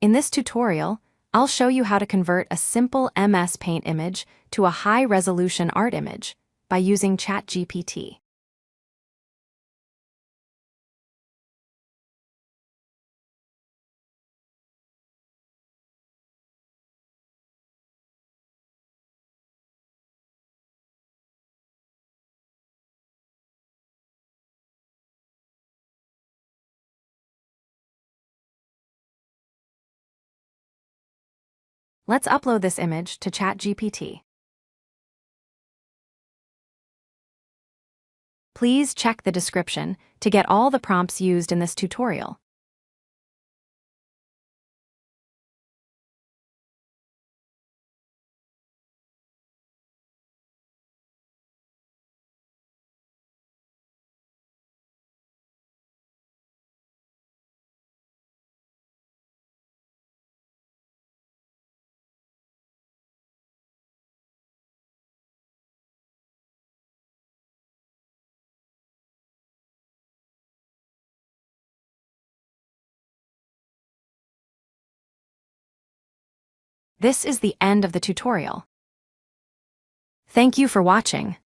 In this tutorial, I'll show you how to convert a simple MS Paint image to a high-resolution art image by using ChatGPT. Let's upload this image to ChatGPT. Please check the description to get all the prompts used in this tutorial. This is the end of the tutorial. Thank you for watching.